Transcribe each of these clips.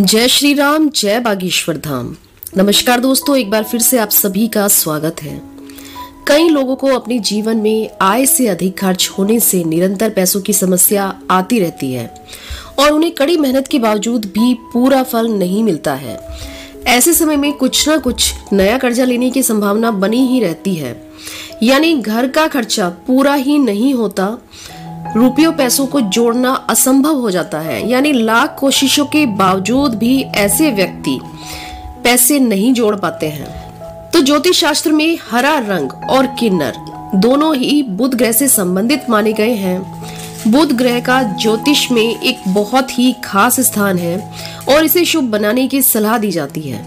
जय श्री राम, जय बागेश्वर धाम। नमस्कार दोस्तों, एक बार फिर से आप सभी का स्वागत है। कई लोगों को अपने जीवन में आय से अधिक खर्च होने से निरंतर पैसों की समस्या आती रहती है और उन्हें कड़ी मेहनत के बावजूद भी पूरा फल नहीं मिलता है। ऐसे समय में कुछ न कुछ नया कर्जा लेने की संभावना बनी ही रहती है, यानी घर का खर्चा पूरा ही नहीं होता, रुपयों पैसों को जोड़ना असंभव हो जाता है। यानी लाख कोशिशों के बावजूद भी ऐसे व्यक्ति पैसे नहीं जोड़ पाते हैं। तो ज्योतिष शास्त्र में हरा रंग और किन्नर दोनों ही बुध ग्रह से संबंधित माने गए हैं। बुध ग्रह का ज्योतिष में एक बहुत ही खास स्थान है और इसे शुभ बनाने की सलाह दी जाती है।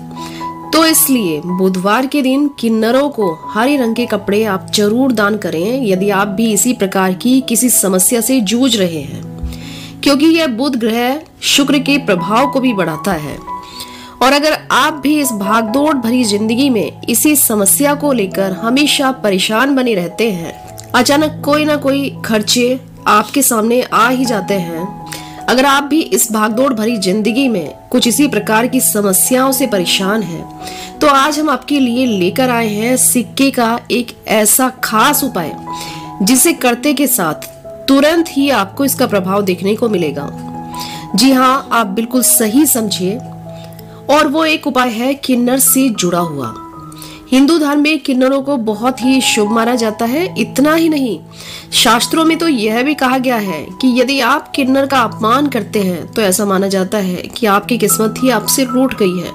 तो इसलिए बुधवार के दिन किन्नरों को हरे रंग के कपड़े आप जरूर दान करें, यदि आप भी इसी प्रकार की किसी समस्या से जूझ रहे हैं, क्योंकि यह बुध ग्रह शुक्र के प्रभाव को भी बढ़ाता है। और अगर आप भी इस भागदौड़ भरी जिंदगी में इसी समस्या को लेकर हमेशा परेशान बने रहते हैं, अचानक कोई ना कोई खर्चे आपके सामने आ ही जाते हैं, अगर आप भी इस भागदौड़ भरी जिंदगी में कुछ इसी प्रकार की समस्याओं से परेशान हैं, तो आज हम आपके लिए लेकर आए हैं सिक्के का एक ऐसा खास उपाय जिसे करते के साथ तुरंत ही आपको इसका प्रभाव देखने को मिलेगा। जी हाँ, आप बिल्कुल सही समझिए, और वो एक उपाय है किन्नर से जुड़ा हुआ। हिंदू धर्म में किन्नरों को बहुत ही शुभ माना जाता है। इतना ही नहीं, शास्त्रों में तो यह भी कहा गया है कि यदि आप किन्नर का अपमान करते हैं तो ऐसा माना जाता है कि आपकी किस्मत ही आपसे रूठ गई है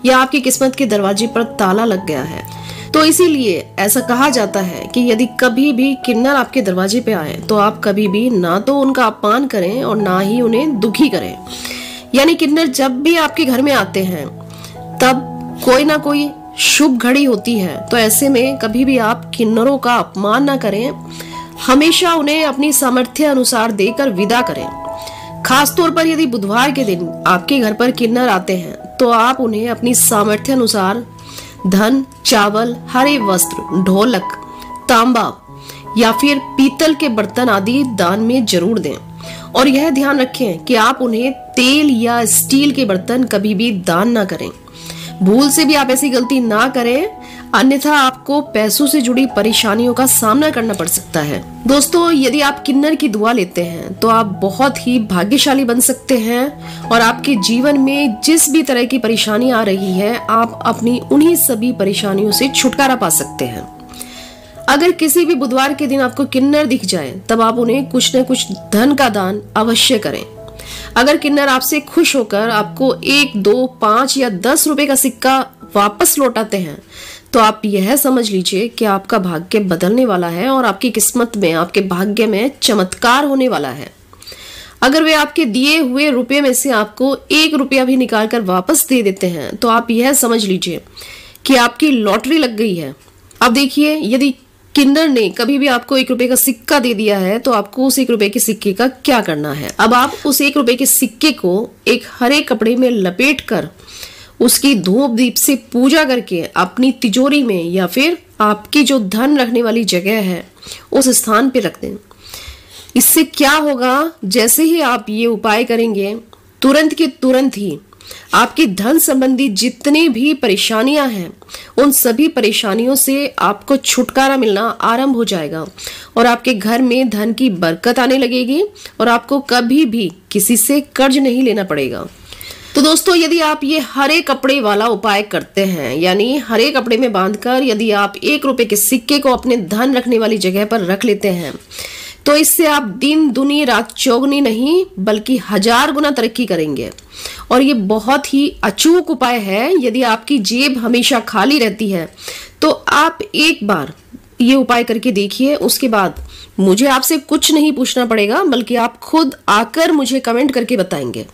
या आपकी किस्मत के दरवाजे पर ताला लग गया है। तो इसीलिए ऐसा कहा जाता है कि यदि कभी भी किन्नर आपके दरवाजे पे आए तो आप कभी भी ना तो उनका अपमान करें और ना ही उन्हें दुखी करें। यानी किन्नर जब भी आपके घर में आते हैं तब कोई ना कोई शुभ घड़ी होती है, तो ऐसे में कभी भी आप किन्नरों का अपमान ना करें, हमेशा उन्हें अपनी सामर्थ्य अनुसार देकर विदा करें। खास तौर पर यदि बुधवार के दिन आपके घर पर किन्नर आते हैं तो आप उन्हें अपनी सामर्थ्य अनुसार धन, चावल, हरे वस्त्र, ढोलक, तांबा या फिर पीतल के बर्तन आदि दान में जरूर दें। और यह ध्यान रखें कि आप उन्हें तेल या स्टील के बर्तन कभी भी दान ना करें। भूल से भी आप ऐसी गलती ना करें, अन्यथा आपको पैसों से जुड़ी परेशानियों का सामना करना पड़ सकता है। दोस्तों, यदि आप किन्नर की दुआ लेते हैं तो आप बहुत ही भाग्यशाली बन सकते हैं और आपके जीवन में जिस भी तरह की परेशानी आ रही है, आप अपनी उन्हीं सभी परेशानियों से छुटकारा पा सकते हैं। अगर किसी भी बुधवार के दिन आपको किन्नर दिख जाए तब आप उन्हें कुछ न कुछ धन का दान अवश्य करें। अगर किन्नर आपसे खुश होकर आपको 1, 2, 5 या 10 रुपए का सिक्का वापस लौटाते हैं तो आप यह समझ लीजिए कि आपका भाग्य बदलने वाला है और आपकी किस्मत में, आपके भाग्य में चमत्कार होने वाला है। अगर वे आपके दिए हुए रुपए में से आपको 1 रुपया भी निकाल कर वापस दे देते हैं तो आप यह समझ लीजिए कि आपकी लॉटरी लग गई है। अब देखिए, यदि किन्नर ने कभी भी आपको 1 रुपए का सिक्का दे दिया है तो आपको उस 1 रुपए के सिक्के का क्या करना है। अब आप उस 1 रुपए के सिक्के को एक हरे कपड़े में लपेट कर उसकी धूप दीप से पूजा करके अपनी तिजोरी में या फिर आपकी जो धन रखने वाली जगह है उस स्थान पे रख दें। इससे क्या होगा, जैसे ही आप ये उपाय करेंगे तुरंत के तुरंत ही आपकी धन संबंधी जितनी भी परेशानियां हैं उन सभी परेशानियों से आपको छुटकारा मिलना आरंभ हो जाएगा और आपके घर में धन की बरकत आने लगेगी और आपको कभी भी किसी से कर्ज नहीं लेना पड़ेगा। तो दोस्तों, यदि आप ये हरे कपड़े वाला उपाय करते हैं, यानी हरे कपड़े में बांधकर यदि आप 1 रुपए के सिक्के को अपने धन रखने वाली जगह पर रख लेते हैं तो इससे आप दिन दुनी रात चौगुनी नहीं बल्कि 1000 गुना तरक्की करेंगे। और ये बहुत ही अचूक उपाय है। यदि आपकी जेब हमेशा खाली रहती है तो आप एक बार ये उपाय करके देखिए। उसके बाद मुझे आपसे कुछ नहीं पूछना पड़ेगा, बल्कि आप खुद आकर मुझे कमेंट करके बताएंगे।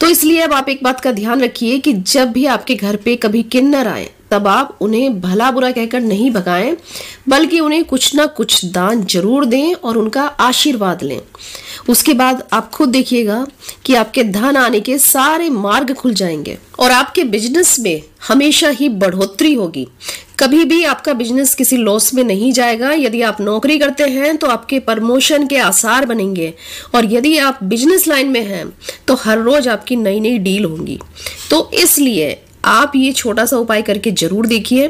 तो इसलिए अब आप एक बात का ध्यान रखिए कि जब भी आपके घर पे कभी किन्नर आए तब आप उन्हें भला बुरा कहकर नहीं भगाएं, बल्कि उन्हें कुछ ना कुछ दान जरूर दें और उनका आशीर्वाद लें। उसके बाद आप खुद देखिएगा कि आपके धन आने के सारे मार्ग खुल जाएंगे और आपके बिजनेस में हमेशा ही बढ़ोतरी होगी। कभी भी आपका बिजनेस किसी लॉस में नहीं जाएगा। यदि आप नौकरी करते हैं तो आपके प्रमोशन के आसार बनेंगे, और यदि आप बिजनेस लाइन में हैं तो हर रोज आपकी नई नई डील होंगी। तो इसलिए आप ये छोटा सा उपाय करके जरूर देखिए।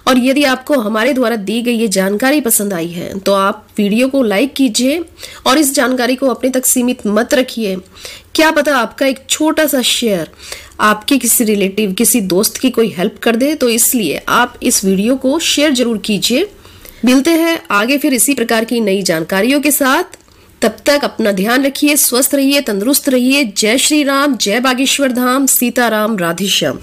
और यदि आपको हमारे द्वारा दी गई ये जानकारी पसंद आई है तो आप वीडियो को लाइक कीजिए और इस जानकारी को अपने तक सीमित मत रखिए। क्या पता आपका एक छोटा सा शेयर आपके किसी रिलेटिव, किसी दोस्त की कोई हेल्प कर दे। तो इसलिए आप इस वीडियो को शेयर जरूर कीजिए। मिलते हैं आगे फिर इसी प्रकार की नई जानकारियों के साथ। तब तक अपना ध्यान रखिए, स्वस्थ रहिए, तंदुरुस्त रहिए। जय श्री राम, जय बागेश्वर धाम, सीताराम, राधेश्याम।